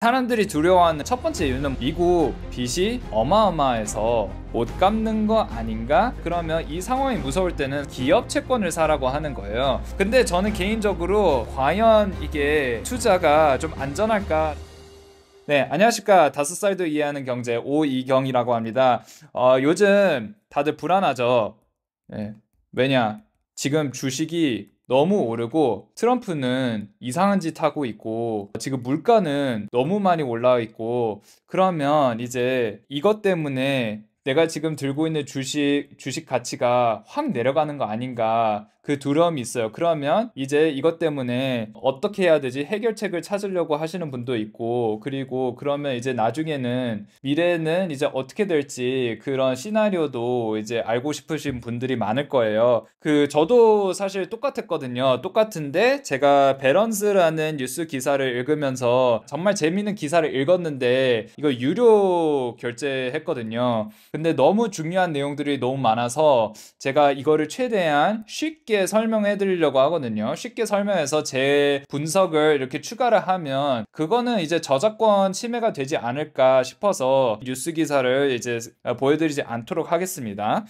사람들이 두려워하는 첫 번째 이유는 미국 빚이 어마어마해서 못 갚는 거 아닌가? 그러면 이 상황이 무서울 때는 기업 채권을 사라고 하는 거예요. 근데 저는 개인적으로 과연 이게 투자가 좀 안전할까? 네, 안녕하십니까. 5살도 이해하는 경제 오이경이라고 합니다. 요즘 다들 불안하죠. 네, 왜냐? 지금 주식이 너무 오르고 트럼프는 이상한 짓 하고 있고 지금 물가는 너무 많이 올라와 있고 그러면 이제 이것 때문에 내가 지금 들고 있는 주식 가치가 확 내려가는 거 아닌가 그 두려움이 있어요. 그러면 이제 이것 때문에 어떻게 해야 되지? 해결책을 찾으려고 하시는 분도 있고 그리고 그러면 이제 나중에는 미래는 이제 어떻게 될지 그런 시나리오도 이제 알고 싶으신 분들이 많을 거예요. 저도 사실 똑같았거든요. 똑같은데 제가 배런스라는 뉴스 기사를 읽으면서 정말 재밌는 기사를 읽었는데 이거 유료 결제했거든요. 근데 너무 중요한 내용들이 너무 많아서 제가 이거를 최대한 쉽게 설명해 드리려고 하거든요. 쉽게 설명해서 제 분석을 이렇게 추가를 하면 그거는 이제 저작권 침해가 되지 않을까 싶어서 뉴스 기사를 이제 보여드리지 않도록 하겠습니다.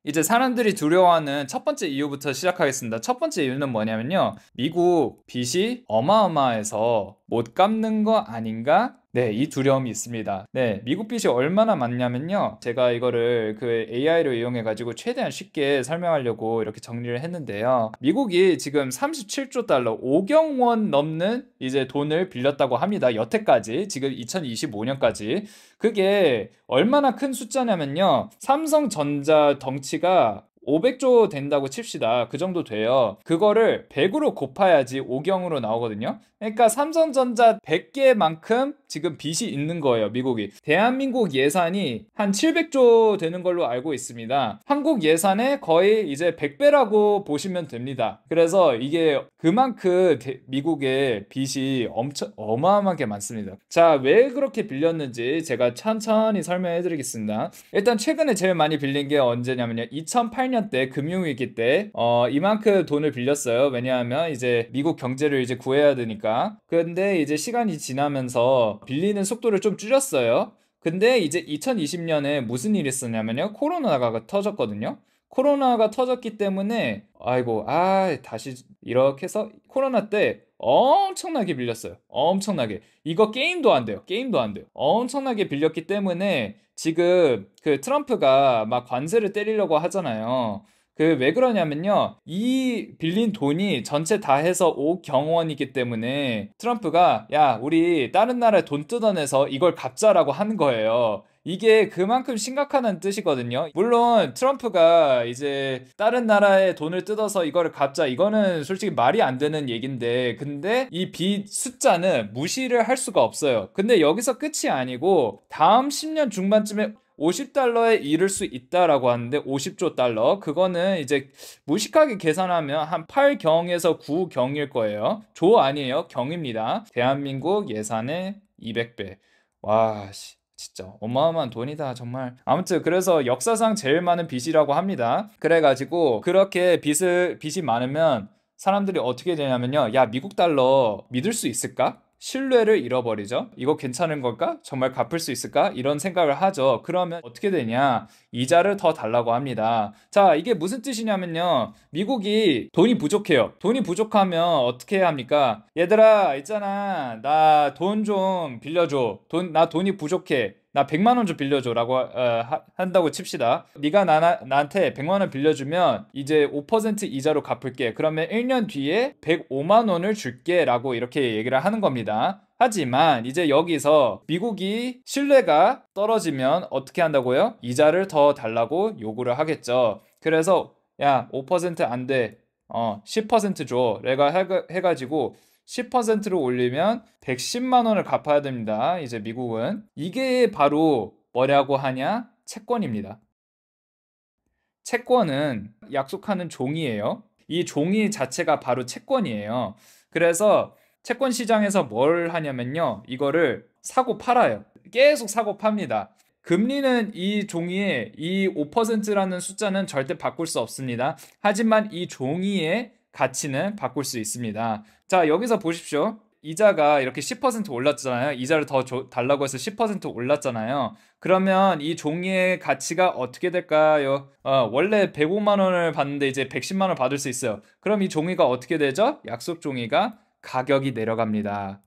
이제 사람들이 두려워하는 첫 번째 이유부터 시작하겠습니다. 첫 번째 이유는 뭐냐면요. 미국 빚이 어마어마해서 못 갚는 거 아닌가? 네, 이 두려움이 있습니다. 네, 미국 빚이 얼마나 많냐면요. 제가 이거를 AI를 이용해가지고 최대한 쉽게 설명하려고 이렇게 정리를 했는데요. 미국이 지금 37조 달러, 5경 원 넘는 이제 돈을 빌렸다고 합니다. 여태까지, 지금 2025년까지. 그게 얼마나 큰 숫자냐면요. 삼성전자 덩치가 500조 된다고 칩시다. 그 정도 돼요. 그거를 100으로 곱해야지 5경으로 나오거든요. 그러니까 삼성전자 100개만큼 지금 빚이 있는 거예요, 미국이. 대한민국 예산이 한 700조 되는 걸로 알고 있습니다. 한국 예산의 거의 이제 100배라고 보시면 됩니다. 그래서 이게 그만큼 미국의 빚이 엄청 어마어마하게 많습니다. 자, 왜 그렇게 빌렸는지 제가 천천히 설명해 드리겠습니다. 일단 최근에 제일 많이 빌린 게 언제냐면요. 2008년 때 금융위기 때 이만큼 돈을 빌렸어요. 왜냐하면 이제 미국 경제를 이제 구해야 되니까. 근데 이제 시간이 지나면서 빌리는 속도를 좀 줄였어요. 근데 이제 2020년에 무슨 일이 있었냐면요. 코로나가 터졌거든요. 코로나가 터졌기 때문에 아이고 다시 이렇게 해서 코로나 때 엄청나게 빌렸어요. 엄청나게. 이거 게임도 안 돼요. 게임도 안 돼요. 엄청나게 빌렸기 때문에 지금 트럼프가 막 관세를 때리려고 하잖아요. 왜 그러냐면요. 이 빌린 돈이 전체 다 해서 5경원이기 때문에 트럼프가 야, 우리 다른 나라에 돈 뜯어내서 이걸 갚자라고 하는 거예요. 이게 그만큼 심각하다는 뜻이거든요. 물론 트럼프가 이제 다른 나라의 돈을 뜯어서 이거를 갚자 이거는 솔직히 말이 안 되는 얘긴데 근데 이 빚 숫자는 무시를 할 수가 없어요. 근데 여기서 끝이 아니고 다음 10년 중반쯤에 50달러에 이를 수 있다라고 하는데 50조 달러 그거는 이제 무식하게 계산하면 한 8경에서 9경일 거예요. 조 아니에요. 경입니다. 대한민국 예산의 200배. 와 진짜 어마어마한 돈이다 정말. 아무튼 그래서 역사상 제일 많은 빚이라고 합니다. 그래가지고 그렇게 빚이 많으면 사람들이 어떻게 되냐면요. 야, 미국 달러 믿을 수 있을까? 신뢰를 잃어버리죠. 이거 괜찮은 걸까? 정말 갚을 수 있을까? 이런 생각을 하죠. 그러면 어떻게 되냐? 이자를 더 달라고 합니다. 자, 이게 무슨 뜻이냐면요. 미국이 돈이 부족해요. 돈이 부족하면 어떻게 해야 합니까? 얘들아, 있잖아. 나 돈 좀 빌려줘. 나 돈이 부족해. 나 100만 원 좀 빌려줘라고 한다고 칩시다. 네가 나한테 100만 원 빌려주면 이제 5% 이자로 갚을게. 그러면 1년 뒤에 105만 원을 줄게 라고 이렇게 얘기를 하는 겁니다. 하지만 이제 여기서 미국이 신뢰가 떨어지면 어떻게 한다고요? 이자를 더 달라고 요구를 하겠죠. 그래서 야, 5%안 돼. 10% 줘. 내가 해가지고 10%로 올리면 110만 원을 갚아야 됩니다. 이제 미국은. 이게 바로 뭐라고 하냐? 채권입니다. 채권은 약속하는 종이에요. 이 종이 자체가 바로 채권이에요. 그래서 채권 시장에서 뭘 하냐면요. 이거를 사고 팔아요. 계속 사고 팝니다. 금리는 이 종이에 이 5%라는 숫자는 절대 바꿀 수 없습니다. 하지만 이 종이의 가치는 바꿀 수 있습니다. 자, 여기서 보십시오. 이자가 이렇게 10% 올랐잖아요. 이자를 더 달라고 해서 10% 올랐잖아요. 그러면 이 종이의 가치가 어떻게 될까요? 원래 105만 원을 받는데 이제 110만 원 받을 수 있어요. 그럼 이 종이가 어떻게 되죠? 약속 종이가 가격이 내려갑니다.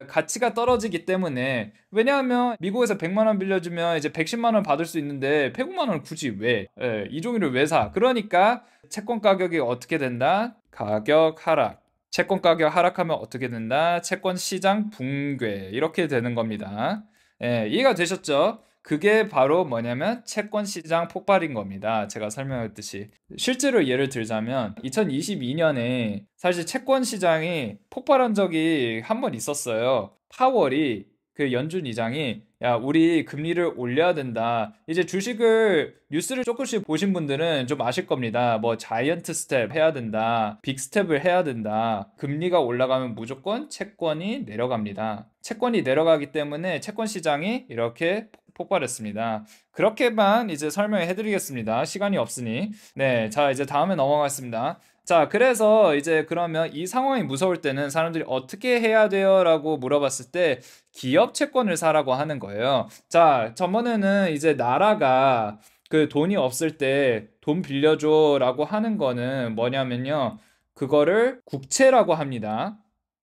가치가 떨어지기 때문에. 왜냐하면 미국에서 100만 원 빌려주면 이제 110만 원 받을 수 있는데 105만 원을 굳이 왜? 이 종이를 왜 사? 그러니까 채권 가격이 어떻게 된다? 가격 하락. 채권 가격 하락하면 어떻게 된다? 채권 시장 붕괴. 이렇게 되는 겁니다. 이해가 되셨죠? 그게 바로 뭐냐면 채권 시장 폭발인 겁니다. 제가 설명했듯이. 실제로 예를 들자면 2022년에 사실 채권 시장이 폭발한 적이 한 번 있었어요. 파월이 그 연준 의장이 야, 우리 금리를 올려야 된다. 이제 주식을 뉴스를 조금씩 보신 분들은 좀 아실 겁니다. 뭐 자이언트 스텝 해야 된다. 빅 스텝을 해야 된다. 금리가 올라가면 무조건 채권이 내려갑니다. 채권이 내려가기 때문에 채권 시장이 이렇게 폭발했습니다. 그렇게만 이제 설명해 드리겠습니다. 시간이 없으니. 네, 자 이제 다음에 넘어가겠습니다. 자, 그래서 이제 그러면 이 상황이 무서울 때는 사람들이 어떻게 해야 돼요? 라고 물어봤을 때 기업 채권을 사라고 하는 거예요. 자, 저번에는 이제 나라가 그 돈이 없을 때 돈 빌려줘 라고 하는 거는 뭐냐면요. 그거를 국채라고 합니다.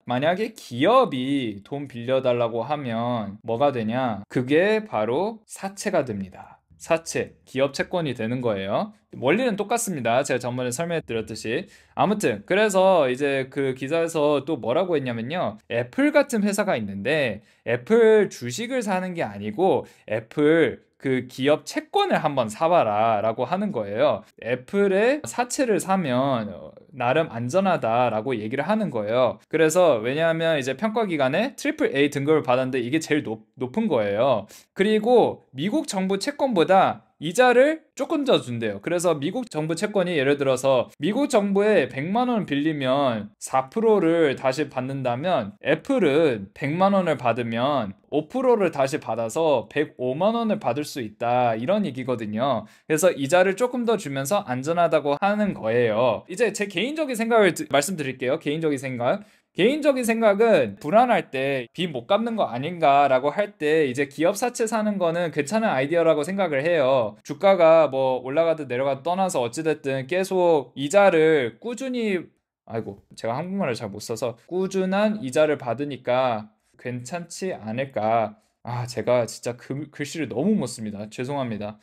만약에 기업이 돈 빌려달라고 하면 뭐가 되냐? 그게 바로 사채가 됩니다. 사채, 기업 채권이 되는 거예요. 원리는 똑같습니다. 제가 전번에 설명해 드렸듯이. 아무튼 그래서 이제 그 기사에서 또 뭐라고 했냐면요. 애플 같은 회사가 있는데 애플 주식을 사는 게 아니고 애플 그 기업 채권을 한번 사봐라 라고 하는 거예요. 애플의 사채를 사면 나름 안전하다라고 얘기를 하는 거예요. 그래서 왜냐하면 이제 평가기관에 트리플 A 등급을 받았는데 이게 제일 높은 거예요. 그리고 미국 정부 채권보다 이자를 조금 더 준대요. 그래서 미국 정부 채권이 예를 들어서 미국 정부에 100만 원 빌리면 4%를 다시 받는다면 애플은 100만 원을 받으면 5%를 다시 받아서 105만 원을 받을 수 있다. 이런 얘기거든요. 그래서 이자를 조금 더 주면서 안전하다고 하는 거예요. 이제 제 개인적인 생각을 말씀드릴게요. 개인적인 생각은 불안할 때 빚 못 갚는 거 아닌가라고 할 때 이제 기업 사채 사는 거는 괜찮은 아이디어라고 생각을 해요. 주가가 뭐 올라가든 내려가든 떠나서 어찌됐든 계속 이자를 꾸준히 아이고 제가 한국말을 잘 못 써서 꾸준한 이자를 받으니까 괜찮지 않을까. 아 제가 진짜 글씨를 너무 못 씁니다. 죄송합니다.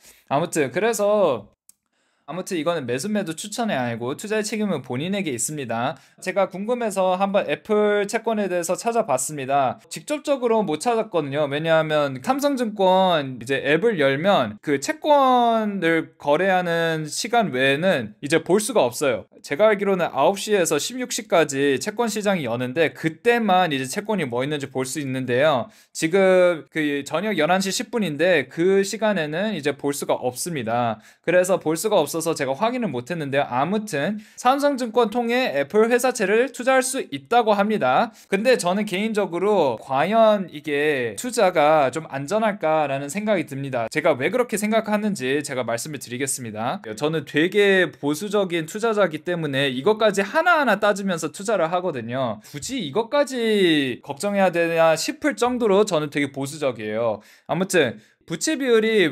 아무튼 이거는 매수매도 추천이 아니고 투자의 책임은 본인에게 있습니다. 제가 궁금해서 한번 애플 채권에 대해서 찾아봤습니다. 직접적으로 못 찾았거든요. 왜냐하면 삼성증권 이제 앱을 열면 그 채권을 거래하는 시간 외에는 이제 볼 수가 없어요. 제가 알기로는 9시에서 16시까지 채권 시장이 여는데 그때만 이제 채권이 뭐 있는지 볼 수 있는데요. 지금 그 저녁 11시 10분인데 그 시간에는 이제 볼 수가 없습니다. 그래서 볼 수가 없어서 제가 확인을 못했는데요. 아무튼 삼성증권 통해 애플 회사채를 투자할 수 있다고 합니다. 근데 저는 개인적으로 과연 이게 투자가 좀 안전할까라는 생각이 듭니다. 제가 왜 그렇게 생각하는지 제가 말씀을 드리겠습니다. 저는 되게 보수적인 투자자이기 때문에 이것까지 하나하나 따지면서 투자를 하거든요. 굳이 이것까지 걱정해야 되나 싶을 정도로 저는 되게 보수적이에요. 아무튼 부채 비율이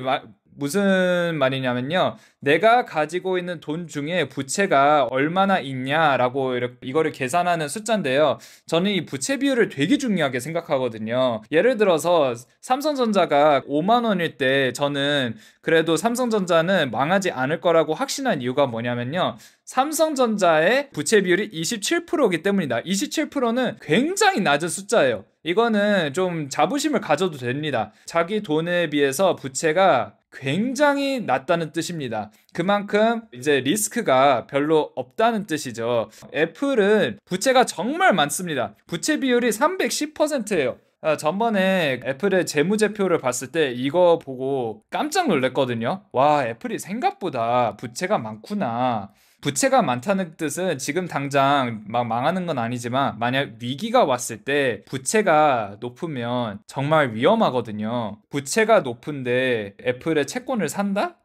무슨 말이냐면요. 내가 가지고 있는 돈 중에 부채가 얼마나 있냐라고 이거를 계산하는 숫자인데요. 저는 이 부채 비율을 되게 중요하게 생각하거든요. 예를 들어서 삼성전자가 5만 원일 때 저는 그래도 삼성전자는 망하지 않을 거라고 확신한 이유가 뭐냐면요. 삼성전자의 부채 비율이 27%이기 때문이다. 27%는 굉장히 낮은 숫자예요. 이거는 좀 자부심을 가져도 됩니다. 자기 돈에 비해서 부채가 굉장히 낮다는 뜻입니다. 그만큼 이제 리스크가 별로 없다는 뜻이죠. 애플은 부채가 정말 많습니다. 부채 비율이 310%예요. 전번에 애플의 재무제표를 봤을 때 이거 보고 깜짝 놀랐거든요. 와, 애플이 생각보다 부채가 많구나. 부채가 많다는 뜻은 지금 당장 막 망하는 건 아니지만 만약 위기가 왔을 때 부채가 높으면 정말 위험하거든요. 부채가 높은데 애플의 채권을 산다?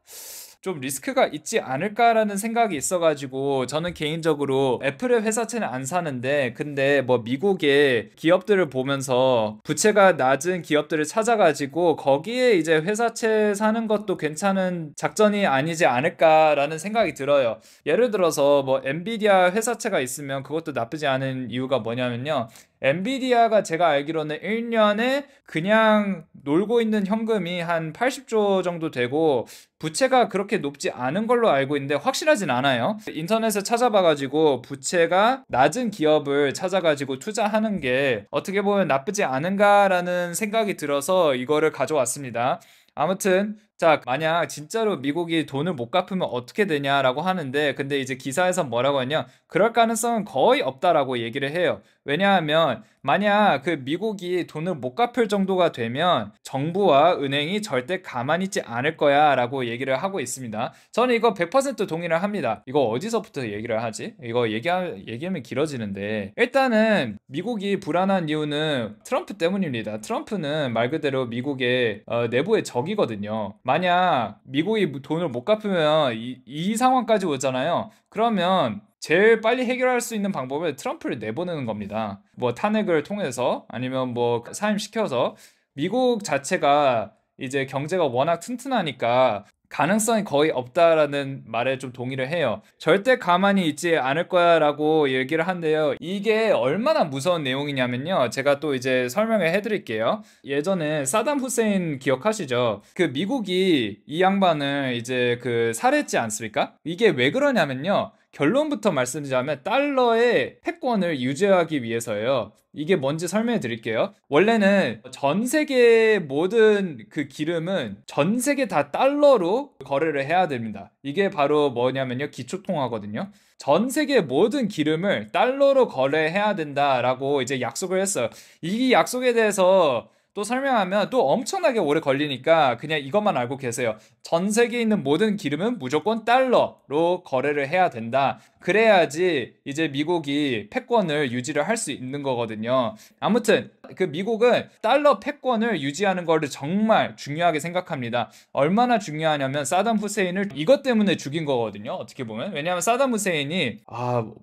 좀 리스크가 있지 않을까라는 생각이 있어가지고 저는 개인적으로 애플의 회사채는 안 사는데, 근데 뭐 미국의 기업들을 보면서 부채가 낮은 기업들을 찾아가지고 거기에 이제 회사채 사는 것도 괜찮은 작전이 아니지 않을까라는 생각이 들어요. 예를 들어서 뭐 엔비디아 회사채가 있으면 그것도 나쁘지 않은 이유가 뭐냐면요, 엔비디아가 제가 알기로는 1년에 그냥 놀고 있는 현금이 한 80조 정도 되고 부채가 그렇게 높지 않은 걸로 알고 있는데 확실하진 않아요. 인터넷에 찾아봐가지고 부채가 낮은 기업을 찾아가지고 투자하는 게 어떻게 보면 나쁘지 않은가라는 생각이 들어서 이거를 가져왔습니다. 아무튼 자, 만약 진짜로 미국이 돈을 못 갚으면 어떻게 되냐라고 하는데, 근데 이제 기사에서 뭐라고 하냐, 그럴 가능성은 거의 없다라고 얘기를 해요. 왜냐하면 만약 그 미국이 돈을 못 갚을 정도가 되면 정부와 은행이 절대 가만히 있지 않을 거야 라고 얘기를 하고 있습니다. 저는 이거 100% 동의를 합니다. 이거 어디서부터 얘기를 하지? 이거 얘기하면 길어지는데, 일단은 미국이 불안한 이유는 트럼프 때문입니다. 트럼프는 말 그대로 미국의 내부의 적이거든요. 만약 미국이 돈을 못 갚으면 이 상황까지 오잖아요. 그러면 제일 빨리 해결할 수 있는 방법은 트럼프를 내보내는 겁니다. 뭐 탄핵을 통해서 아니면 뭐 사임시켜서. 미국 자체가 이제 경제가 워낙 튼튼하니까 가능성이 거의 없다라는 말에 좀 동의를 해요. 절대 가만히 있지 않을 거야 라고 얘기를 한대요. 이게 얼마나 무서운 내용이냐면요, 제가 또 이제 설명을 해드릴게요. 예전에 사담 후세인 기억하시죠? 그 미국이 이 양반을 이제 그 살해했지 않습니까? 이게 왜 그러냐면요, 결론부터 말씀드리자면 달러의 패권을 유지하기 위해서예요. 이게 뭔지 설명해 드릴게요. 원래는 전 세계 모든 그 기름은 전 세계 다 달러로 거래를 해야 됩니다. 이게 바로 뭐냐면요, 기초통화거든요. 전 세계 모든 기름을 달러로 거래해야 된다라고 이제 약속을 했어요. 이 약속에 대해서 또 설명하면 또 엄청나게 오래 걸리니까 그냥 이것만 알고 계세요. 전 세계에 있는 모든 기름은 무조건 달러로 거래를 해야 된다. 그래야지 이제 미국이 패권을 유지를 할 수 있는 거거든요. 아무튼 그 미국은 달러 패권을 유지하는 거를 정말 중요하게 생각합니다. 얼마나 중요하냐면 사담 후세인을 이것 때문에 죽인 거거든요, 어떻게 보면. 왜냐하면 사담 후세인이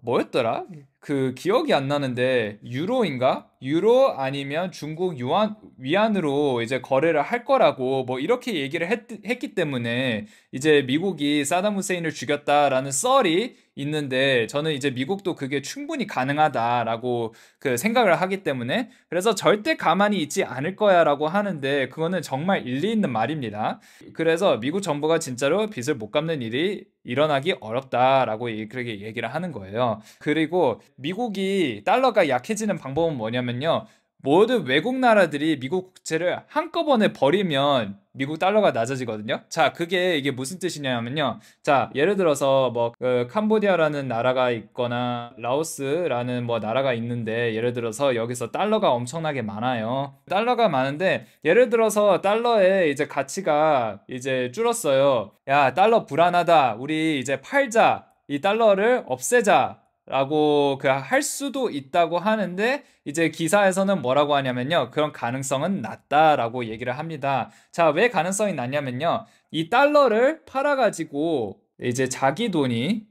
뭐였더라? 그 기억이 안 나는데 유로인가? 유로 아니면 중국 유안 위안으로 이제 거래를 할 거라고 뭐 이렇게 얘기를 했기 때문에 이제 미국이 사담 후세인을 죽였다라는 썰이 있는데, 저는 이제 미국도 그게 충분히 가능하다라고 그 생각을 하기 때문에, 그래서 절대 가만히 있지 않을 거야라고 하는데 그거는 정말 일리 있는 말입니다. 그래서 미국 정부가 진짜로 빚을 못 갚는 일이 일어나기 어렵다라고 그렇게 얘기를 하는 거예요. 그리고 미국이 달러가 약해지는 방법은 뭐냐면요, 모든 외국 나라들이 미국 국채를 한꺼번에 버리면 미국 달러가 낮아지거든요. 자, 이게 무슨 뜻이냐면요, 자, 예를 들어서 뭐 캄보디아라는 나라가 있거나 라오스라는 뭐 나라가 있는데, 예를 들어서 여기서 달러가 엄청나게 많아요. 달러가 많은데 예를 들어서 달러의 이제 가치가 이제 줄었어요. 야, 달러 불안하다, 우리 이제 팔자, 이 달러를 없애자 라고 할 수도 있다고 하는데, 이제 기사에서는 뭐라고 하냐면요, 그런 가능성은 낮다라고 얘기를 합니다. 자, 왜 가능성이 낮냐면요, 이 달러를 팔아가지고 이제 자기 돈이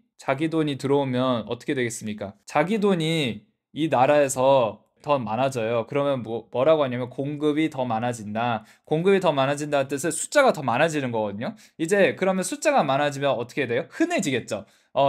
들어오면 어떻게 되겠습니까? 자기 돈이 이 나라에서 더 많아져요. 그러면 뭐라고 하냐면 공급이 더 많아진다. 공급이 더 많아진다는 뜻은 숫자가 더 많아지는 거거든요. 이제 그러면 숫자가 많아지면 어떻게 돼요? 흔해지겠죠.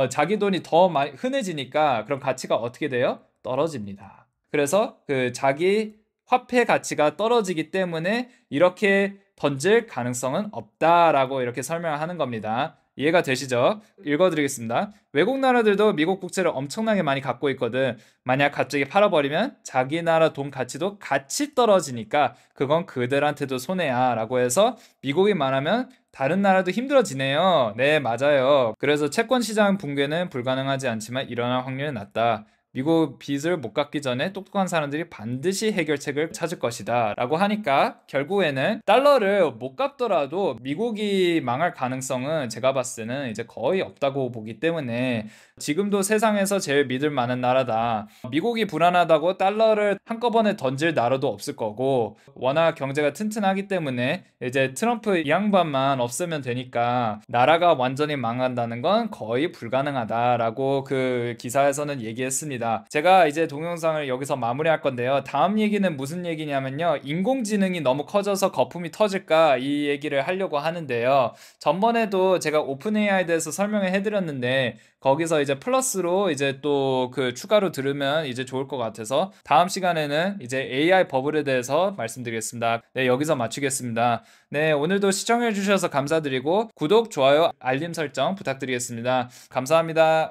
자기 돈이 더 흔해지니까 그럼 가치가 어떻게 돼요? 떨어집니다. 그래서 그 자기 화폐 가치가 떨어지기 때문에 이렇게 던질 가능성은 없다라고 이렇게 설명을 하는 겁니다. 이해가 되시죠? 읽어드리겠습니다. 외국 나라들도 미국 국채를 엄청나게 많이 갖고 있거든. 만약 갑자기 팔아버리면 자기 나라 돈 가치도 같이 떨어지니까 그건 그들한테도 손해야 라고 해서, 미국이 말하면 다른 나라도 힘들어지네요. 네, 맞아요. 그래서 채권 시장 붕괴는 불가능하지 않지만 일어날 확률은 낮다. 미국 빚을 못 갚기 전에 똑똑한 사람들이 반드시 해결책을 찾을 것이다 라고 하니까 결국에는 달러를 못 갚더라도 미국이 망할 가능성은 제가 봤을 때는 이제 거의 없다고 보기 때문에 지금도 세상에서 제일 믿을 만한 나라다. 미국이 불안하다고 달러를 한꺼번에 던질 나라도 없을 거고 워낙 경제가 튼튼하기 때문에 이제 트럼프 이 양반만 없으면 되니까 나라가 완전히 망한다는 건 거의 불가능하다라고 그 기사에서는 얘기했습니다. 제가 이제 동영상을 여기서 마무리할 건데요. 다음 얘기는 무슨 얘기냐면요. 인공지능이 너무 커져서 거품이 터질까 이 얘기를 하려고 하는데요. 전번에도 제가 오픈 AI에 대해서 설명을 해드렸는데 거기서 이제 플러스로 이제 또 그 추가로 들으면 이제 좋을 것 같아서 다음 시간에는 이제 AI 버블에 대해서 말씀드리겠습니다. 네, 여기서 마치겠습니다. 네, 오늘도 시청해 주셔서 감사드리고 구독, 좋아요, 알림 설정 부탁드리겠습니다. 감사합니다.